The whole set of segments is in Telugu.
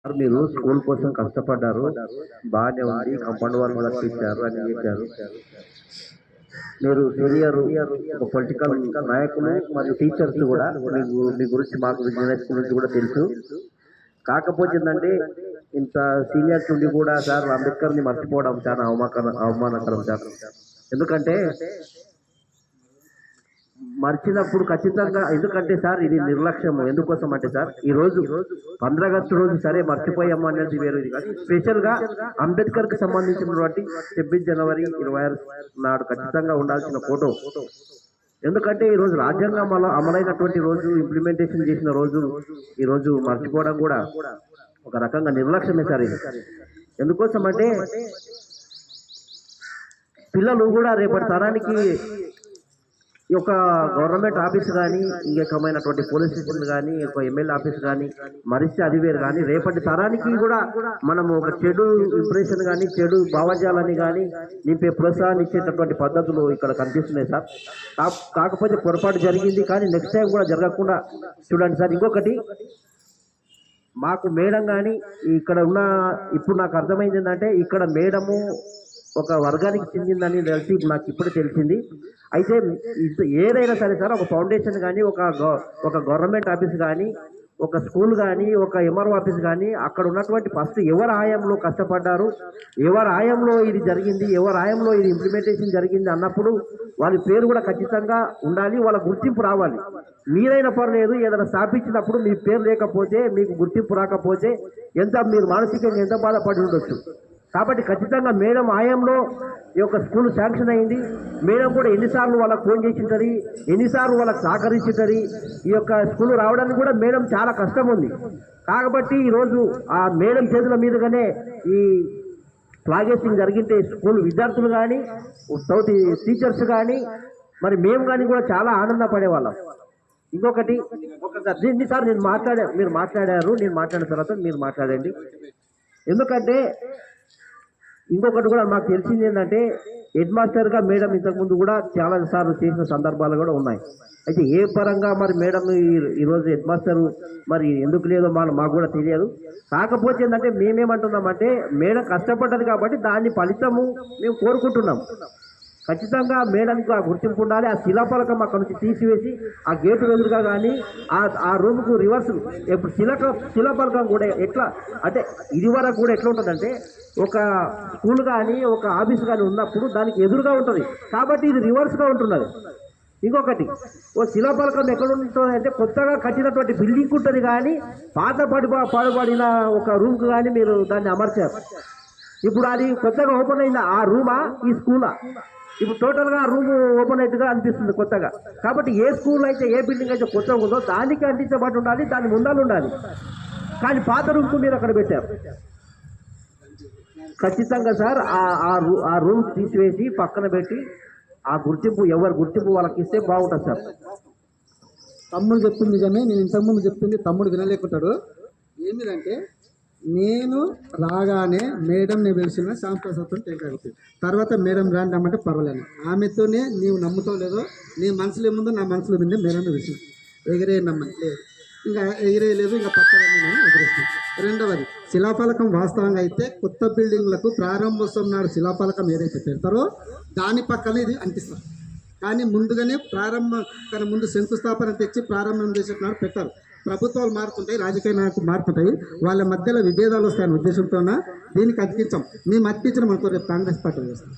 సార్ మీరు స్కూల్ కోసం కష్టపడ్డారు, బాగానే ఉంది. కాంపౌండ్ వాల్ కూడా కట్టించారు, అన్ని చేశారు. మీరు సీనియర్ ఒక పొలిటికల్ నాయకులు మరియు టీచర్స్ కూడా మీ గురించి మాకు విజయనగరం స్కూల్ నుంచి కూడా తెలుసు. కాకపోతే ఏంటంటే ఇంత సీనియర్స్ ఉండి కూడా సార్ అంబేద్కర్ని మర్చిపోవడం చాలా అవమానకరం సార్. ఎందుకంటే మర్చినప్పుడు ఖచ్చితంగా, ఎందుకంటే సార్ ఇది నిర్లక్ష్యం. ఎందుకోసం అంటే సార్ ఈరోజు 15 ఆగస్టు రోజు సరే మర్చిపోయాము అనేది వేరేది, కానీ స్పెషల్గా అంబేద్కర్కి సంబంధించినటువంటి 26 జనవరి 26 నాడు ఖచ్చితంగా ఉండాల్సిన ఫోటో. ఎందుకంటే ఈరోజు రాజ్యాంగం అమలైనటువంటి రోజు, ఇంప్లిమెంటేషన్ చేసిన రోజు ఈరోజు మర్చిపోవడం కూడా ఒక రకంగా నిర్లక్ష్యమే సార్ ఇది. ఎందుకోసం అంటే పిల్లలు కూడా రేపటి తరానికి ఈ యొక్క గవర్నమెంట్ ఆఫీస్ కానీ, ఇంకెకమైనటువంటి పోలీస్ స్టేషన్ కానీ, ఒక ఎమ్మెల్యే ఆఫీస్ కానీ, మరిస్తే అది వేరు, కానీ రేపటి తరానికి కూడా మనం ఒక చెడు ఇంప్రెషన్ కానీ, చెడు భావజాలని కానీ నింపే ప్రోత్సాహాన్ని ఇచ్చేటటువంటి పద్ధతులు ఇక్కడ కనిపిస్తున్నాయి సార్. కాకపోతే పొరపాటు జరిగింది, కానీ నెక్స్ట్ టైం కూడా జరగకుండా చూడండి సార్. ఇంకొకటి, మాకు మేడం కానీ ఇక్కడ ఉన్న, ఇప్పుడు నాకు అర్థమైంది ఏంటంటే ఇక్కడ మేడము ఒక వర్గానికి చెందిందని తెలిసి నాకు ఇప్పుడే తెలిసింది. అయితే ఏదైనా సరే సార్, ఒక ఫౌండేషన్ కానీ, ఒక గవర్నమెంట్ ఆఫీస్ కానీ, ఒక స్కూల్ కానీ, ఒక ఎంఆర్ఓ ఆఫీస్ కానీ, అక్కడ ఉన్నటువంటి ఫస్ట్ ఎవరి ఆయంలో కష్టపడ్డారు, ఎవరి ఆయంలో ఇది జరిగింది, ఎవరి ఆయంలో ఇది ఇంప్లిమెంటేషన్ జరిగింది అన్నప్పుడు వాళ్ళ పేరు కూడా ఖచ్చితంగా ఉండాలి, వాళ్ళ గుర్తింపు రావాలి. మీరైనా పర్లేదు, ఏదైనా స్థాపించినప్పుడు మీ పేరు లేకపోతే, మీకు గుర్తింపు రాకపోతే మీరు మానసికంగా ఎంత బాధపడి ఉండొచ్చు. కాబట్టి ఖచ్చితంగా మేడం ఆయంలో ఈ యొక్క స్కూల్ శాంక్షన్ అయింది. మేడం కూడా ఎన్నిసార్లు వాళ్ళకి ఫోన్ చేసి ఉంటుంది, ఎన్నిసార్లు వాళ్ళకి సహకరించుంటుంది. ఈ యొక్క స్కూల్ రావడానికి కూడా మేడం చాలా కష్టం ఉంది. కాబట్టి ఈరోజు ఆ మేడం చేతుల మీదుగానే ఈ ఫ్లాగేసింగ్ జరిగితే స్కూల్ విద్యార్థులు కానీ, తోటి టీచర్స్ కానీ, మరి మేము కానీ కూడా చాలా ఆనందపడేవాళ్ళం. ఇంకొకటి, దీన్నిసారి మీరు మాట్లాడారు, నేను మాట్లాడిన తర్వాత మీరు మాట్లాడండి. ఎందుకంటే ఇంకొకటి కూడా మాకు తెలిసింది ఏంటంటే, హెడ్ మాస్టర్గా మేడం ఇంతకుముందు కూడా చాలా సార్లు చేసిన సందర్భాలు కూడా ఉన్నాయి. అయితే ఏ పరంగా మరి మేడం ఈరోజు హెడ్ మాస్టర్ మరి ఎందుకు లేదో మాకు కూడా తెలియదు. కాకపోతే ఏంటంటే మేమేమంటున్నామంటే, మేడం కష్టపడ్డది కాబట్టి దాని ఫలితము మేము కోరుకుంటున్నాం. ఖచ్చితంగా మేడంకు ఆ గుర్తింపు ఉండాలి. ఆ శిలాఫలకం అక్కడ నుంచి తీసివేసి ఆ గేటు ఎదురుగా కానీ, ఆ రూమ్కు రివర్స్, ఇప్పుడు శిలాఫలకం కూడా ఎట్లా అంటే ఇది వరకు కూడా ఎట్లా ఉంటుందంటే, ఒక స్కూల్ కానీ, ఒక ఆఫీస్ కానీ ఉన్నప్పుడు దానికి ఎదురుగా ఉంటుంది, కాబట్టి ఇది రివర్స్గా ఉంటున్నది. ఇంకొకటి, ఓ శిలాఫలకం ఎక్కడ ఉంటుంది అంటే కొత్తగా కట్టినటువంటి బిల్డింగ్ ఉంటుంది, కానీ పాత పడబడిన ఒక రూమ్కి కానీ మీరు దాన్ని అమర్చారు. ఇప్పుడు అది కొత్తగా ఓపెన్ అయిందా ఆ రూమా, ఈ స్కూలా? ఇప్పుడు టోటల్గా రూమ్ ఓపెన్ అయినట్టుగా అనిపిస్తుంది కొత్తగా. కాబట్టి ఏ స్కూల్ అయితే, ఏ బిల్డింగ్ అయితే కొత్తగా ఉందో దానికి అంటించబడి ఉండాలి, దాని ముందాలు ఉండాలి. కానీ పాత రూమ్కు మీరు అక్కడ పెట్టారు. ఖచ్చితంగా సార్ ఆ రూమ్ తీసివేసి పక్కన పెట్టి ఆ గుర్తింపు, ఎవరి గుర్తింపు వాళ్ళకి ఇస్తే బాగుంటుంది సార్. తమ్ముడు చెప్తుంది నిజమే. నేను ఇంతకుముందు చెప్తుంది తమ్ముడు వినలేకుంటాడు. ఏమిటంటే, నేను రాగానే మేడంని పిలిచిన శాంతసత్వం టేకాగుతుంది. తర్వాత మేడం రాండమ్మంటే పర్వాలేదు, ఆమెతోనే నీవు నమ్ముతావు లేదో, నీ మనసులో ఏముందో నా మనసులో ఉంది. మేడం పిలిచిన ఎగిరే నమ్మని లేదు, ఇంకా ఎగిరేయలేదు, ఇంకా తప్పదని నేను ఎగిరేస్తాను. రెండవది, శిలాఫలకం వాస్తవంగా అయితే కొత్త బిల్డింగ్లకు ప్రారంభోత్సవం నాడు శిలాఫలకం ఏదైతే పెడతారో దాని పక్కన ఇది అనిపిస్తారు. కానీ ముందుగానే కన్నా ముందు శంకుస్థాపన తెచ్చి ప్రారంభం చేసేటప్పుడు పెట్టారు. ప్రభుత్వాలు మారుతుంటాయి, రాజకీయ నాయకులు మారుతుంటాయి, వాళ్ళ మధ్యలో విభేదాలు వస్తాయనే ఉద్దేశంతోన దీనికి అతికించాం. మేము అతికించడం అనుకో రేపు కాంగ్రెస్ పార్టీలు చేస్తాం.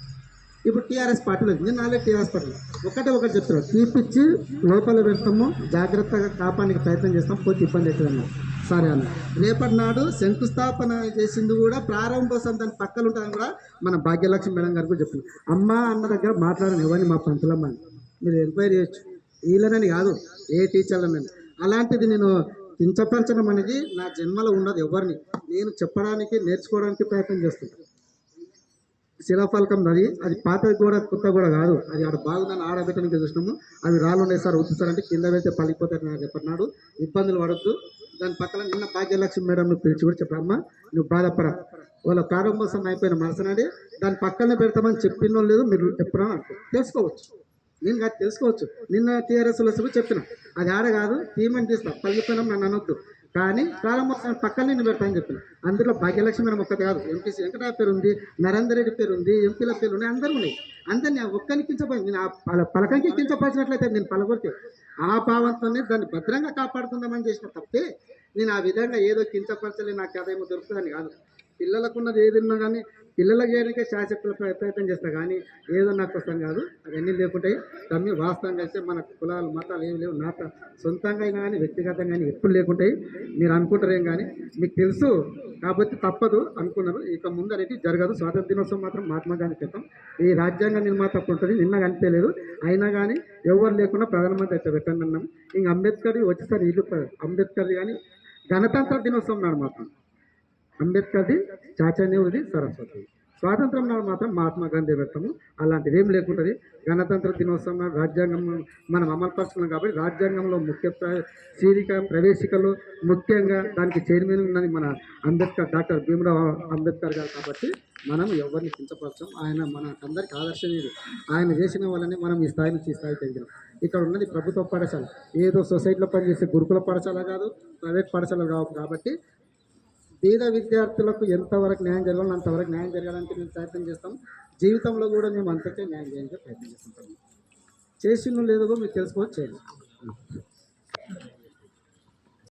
ఇప్పుడు టీఆర్ఎస్ పార్టీలో నేను నాలుగు టీఆర్ఎస్ పార్టీలు ఒకటి చెప్తున్నాను, తీపిచ్చి లోపల పెడతాము, జాగ్రత్తగా కాపాడానికి ప్రయత్నం చేస్తాం, పోతే ఇబ్బంది అవుతుందన్నా. సరే అన్న, రేపటి నాడు శంకుస్థాపన చేసింది కూడా ప్రారంభోత్సవం దాని పక్కన ఉంటుందని కూడా మన భాగ్యలక్ష్మి మేడం గారు కూడా చెప్తుంది. అమ్మ అన్న దగ్గర మాట్లాడని ఎవరిని మా పంతులమ్మ మీరు ఎంక్వైరీ చేయొచ్చు, వీళ్ళనని కాదు ఏ టీచర్లనని. అలాంటిది నేను కించపరచడం అనేది నా జన్మలో ఉండదు. ఎవరిని నేను చెప్పడానికి, నేర్చుకోవడానికి ప్రయత్నం చేస్తున్నాను. శిలాఫలకం అది పాతది కూడా కొత్త కూడా కాదు, అది ఆడ బాగుందని ఆడబెట్టడానికి చూసినాము. అవి రాళ్ళు ఉన్నాయి సార్, వద్దుతారంటే కింద వెళ్తే పలిగిపోతారు. నాకు చెప్పన్నాడు, ఇబ్బందులు పడద్దు. దాని పక్కన నిన్న భాగ్యలక్ష్మి మేడం పిలిచి కూడా చెప్పమ్మా, నువ్వు బాధపడ, వాళ్ళ ప్రారంభోత్సవం అయిపోయిన మనసునాడే దాని పక్కనే పెడతామని చెప్పినో లేదు, మీరు ఎప్పుడైనా అనుకో తెలుసుకోవచ్చు. నేను కాదు తెలుసుకోవచ్చు. నిన్న టీఆర్ఎస్లో చెప్పిన అది ఆడ కాదు, టీమని తీస్తా, పలిగిపోయినాం నన్ను అనొద్దు. కానీ ప్రారంభోత్సవం పక్కన నేను పెడతానని చెప్పాను. అందులో భాగ్యలక్ష్మి మేడం ఒక్కటి కాదు, ఎంపీసీ వెంకటరావు పేరు ఉంది, నరేందర్ రెడ్డి పేరు ఉంది, ఎంపీల పేరు ఉన్నాయి, అందరూ ఉన్నాయి. అందరినీ ఒక్కరిని కించపడి నేను ఆ పలకంకి కించపరిచినట్లయితే నేను పలకొడితే ఆ భావంతోనే దాన్ని భద్రంగా కాపాడుకుందామని చేసిన తప్పితే నేను ఆ విధంగా ఏదో కించపరచలే నాకు అదేమో దొరుకుతుందని కాదు. పిల్లలకు ఉన్నది ఏది ఉన్నా కానీ పిల్లలకు చేయడానికే శాశక్తుల ప్రయత్నం చేస్తా కానీ ఏదో నాకు వస్తాం కాదు. అవన్నీ లేకుంటే తమ్మి వాస్తవంగా అయితే మన కులాలు మతాలు ఏమి లేవు. నా సొంతంగా అయినా కానీ వ్యక్తిగతంగా కానీ ఎప్పుడు లేకుంటాయి. మీరు అనుకుంటారేం కానీ మీకు తెలుసు కాబట్టి తప్పదు అనుకున్నారు. ఇక ముందు అనేది జరగదు. స్వాతంత్ర దినోత్సవం మాత్రం మహాత్మా గాంధీ క్రితం ఈ రాజ్యాంగ నిర్మాత తప్పు ఉంటుంది. నిన్న కనిపించలేదు, అయినా కానీ ఎవరు లేకుండా ప్రధానమంత్రి అయితే పెట్టండి అన్నాం. ఇంక అంబేద్కర్ వచ్చేసరి ఇల్లు అంబేద్కర్ది కానీ గణతంత్ర దినోత్సవం నాడు మాత్రం అంబేద్కర్ది, చాచా నెహ్రూది, సరస్వతి. స్వాతంత్రం నాడు మాత్రం మహాత్మా గాంధీ పెడతాము. అలాంటిది ఏం లేకుంటుంది. గణతంత్ర దినోత్సవం నాడు రాజ్యాంగం మనం అమలుపరుచుకున్నాం కాబట్టి రాజ్యాంగంలో ముఖ్య ప్రవేశికలు ముఖ్యంగా దానికి చైర్మన్ ఉన్నది మన అంబేద్కర్, డాక్టర్ భీమరావ్ అంబేద్కర్ గారు. కాబట్టి మనం ఎవరిని కించపరచం. ఆయన మన అందరికి ఆదర్శనీయుడు. ఆయన చేసిన వల్లనే మనం ఈ స్థాయి నుంచి ఈ స్థాయికి ఎదిగినాం. ఇక్కడ ఉన్నది ప్రభుత్వ పాఠశాల, ఏదో సొసైటీలో పనిచేసే గురుకుల పాఠశాల కాదు, ప్రైవేట్ పాఠశాల కావు. కాబట్టి పేద విద్యార్థులకు ఎంతవరకు న్యాయం జరగాలో అంతవరకు న్యాయం జరగాలంటే మేము ప్రయత్నం చేస్తాం. జీవితంలో కూడా మేము అంతకే న్యాయం చేయడానికి ప్రయత్నం చేస్తుంటాం. చేసినో లేదో మీరు తెలుసుకోవచ్చు. చేయాలి.